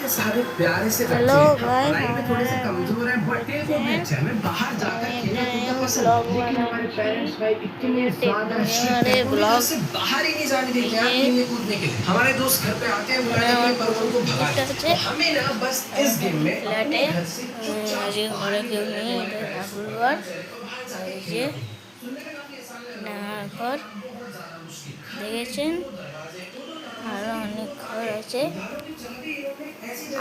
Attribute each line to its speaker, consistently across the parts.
Speaker 1: इतने सारे प्यारे से बच्चे
Speaker 2: हेलो
Speaker 1: हैं,
Speaker 2: गाइस,
Speaker 1: पढ़ाई में थोड़े से कमजोर हैं, बट वो भी अच्छा है। हमें बाहर जाकर खेलना कूदना पसंद है, लेकिन हमारे पेरेंट्स भाई इतने ज्यादा स्ट्रिक्ट हैं, वो घर
Speaker 2: ब्लॉग
Speaker 1: से बाहर ही नहीं जाने देते यार खेलने कूदने के लिए। हमारे दोस्त घर पे आते हैं बुलाने के लिए, पर वो उनको भगा देते हैं। तो हमें ना बस इस गेम में अपने घर से चुपचाप बाहर निकलना है, तुम्हारे पेरेंट्स को बाहर जाकर खेलना कूदना। सुनने में काफी आसान लग रहा है, बहुत ज्यादा मुश्किल।
Speaker 2: দেখেছেন আরো অনেক ঘর আছে।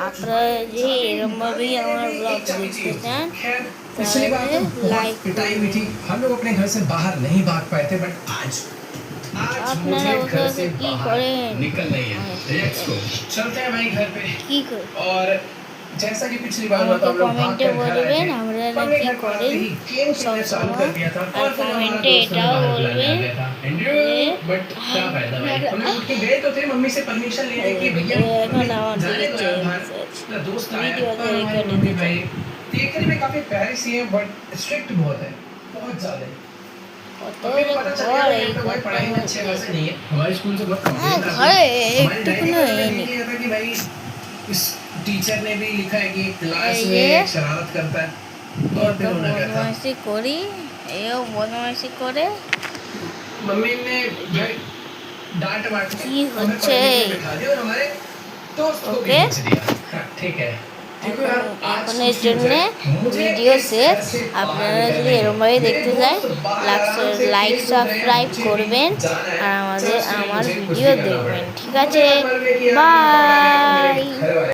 Speaker 2: আপনারা
Speaker 1: আপনারা
Speaker 2: যদি এরকমভাবেই আমার ব্লগ দেখতে চান
Speaker 1: पिछली बार
Speaker 2: তাহলে
Speaker 1: तो बहुत
Speaker 2: লাইক
Speaker 1: पिटाई हुई
Speaker 2: করবেন।
Speaker 1: थी, हम लोग अपने घर से बाहर नहीं भाग पाए थे, बट आज आज
Speaker 2: আপনারা
Speaker 1: मुझे
Speaker 2: বসে
Speaker 1: घर
Speaker 2: বসে
Speaker 1: से
Speaker 2: কি
Speaker 1: बाहर
Speaker 2: করেন?
Speaker 1: निकलना ही है। लेट्स गो, चलते हैं भाई घर पे।
Speaker 2: কি করে
Speaker 1: और जैसा कि पिछली बार हुआ था,
Speaker 2: আমাকে
Speaker 1: हम लोग भाग
Speaker 2: কমেন্টে
Speaker 1: कर घर आए
Speaker 2: বলবেন
Speaker 1: थे।
Speaker 2: আপনারা
Speaker 1: हमने
Speaker 2: কি
Speaker 1: घर पर आते
Speaker 2: করেন
Speaker 1: ही गेम खेलना चालू कर दिया था,
Speaker 2: আর
Speaker 1: और फिर हमारा
Speaker 2: কমেন্টে
Speaker 1: दोस्त हमें
Speaker 2: এটাও
Speaker 1: बाहर बुलाने आ
Speaker 2: বলবেন
Speaker 1: गया था।
Speaker 2: যে
Speaker 1: बट क्या फायदा भाई, हम लोग उठ के गए तो थे मम्मी से परमिशन लेने की, भैया मम्मी
Speaker 2: এখন আমার
Speaker 1: जाने
Speaker 2: দিকে
Speaker 1: दो यार बाहर।
Speaker 2: চেঞ্জ আছে
Speaker 1: मेरा दोस्त आया है,
Speaker 2: ভিডিওতে
Speaker 1: और हमारी
Speaker 2: রেকর্ড
Speaker 1: मम्मी
Speaker 2: দিতে
Speaker 1: भाई देखने में काफी प्यारी सी है, बट स्ट्रिक्ट बहुत है, बहुत ज्यादा।
Speaker 2: কত
Speaker 1: मम्मी को पता चल गया
Speaker 2: ঘর
Speaker 1: था
Speaker 2: এই
Speaker 1: यहाँ पे भाई पढ़ाई में अच्छे
Speaker 2: ঘর
Speaker 1: खासे नहीं है, हमारे स्कूल से बहुत
Speaker 2: হ্যাঁ
Speaker 1: कंप्लेंट आती
Speaker 2: ঘরে
Speaker 1: है। हमारी डायरी
Speaker 2: একটুকুনো
Speaker 1: में हमने
Speaker 2: হয়নি
Speaker 1: लिख लिया था कि भाई इस टीचर ने भी लिखा है कि क्लास
Speaker 2: এই
Speaker 1: में
Speaker 2: যে
Speaker 1: एक शरारत करता है, और फिर
Speaker 2: এত
Speaker 1: उन्होंने कहा था
Speaker 2: বদমাইশি করি এও বদমাইশি করে
Speaker 1: मम्मी ने भाई डांट वाट के
Speaker 2: কি
Speaker 1: हमें
Speaker 2: হচ্ছে
Speaker 1: पढ़ने के लिए बिठा दिया, और हमारे दोस्त को भी
Speaker 2: ওকে
Speaker 1: खींच दिया। हाँ, ठीक है। देखो यार, आज
Speaker 2: এখনের
Speaker 1: की
Speaker 2: জন্য
Speaker 1: फ्यूचर मुझे
Speaker 2: ভিডিও
Speaker 1: इस
Speaker 2: শেষ।
Speaker 1: घर से बाहर
Speaker 2: আপনারা
Speaker 1: निकलना
Speaker 2: যদি
Speaker 1: ही है।
Speaker 2: এরমভাবে
Speaker 1: मेरे
Speaker 2: দেখতে চান
Speaker 1: दोस्त बाहर आराम से
Speaker 2: লাইক
Speaker 1: खेल कूद रहे हैं,
Speaker 2: সাবস্ক্রাইব
Speaker 1: मुझे भी
Speaker 2: করবেন
Speaker 1: जाना है।
Speaker 2: আর
Speaker 1: चलो
Speaker 2: আমাদের
Speaker 1: उसके लिए
Speaker 2: আমার
Speaker 1: मुझे कुछ
Speaker 2: ভিডিও
Speaker 1: भी करना
Speaker 2: দেখবেন।
Speaker 1: पड़ेगा।
Speaker 2: ঠিক
Speaker 1: मुझे
Speaker 2: আছে,
Speaker 1: यार मन में कि यार मेरे को पढ़ाने को मेरे
Speaker 2: বাই।
Speaker 1: घर वाले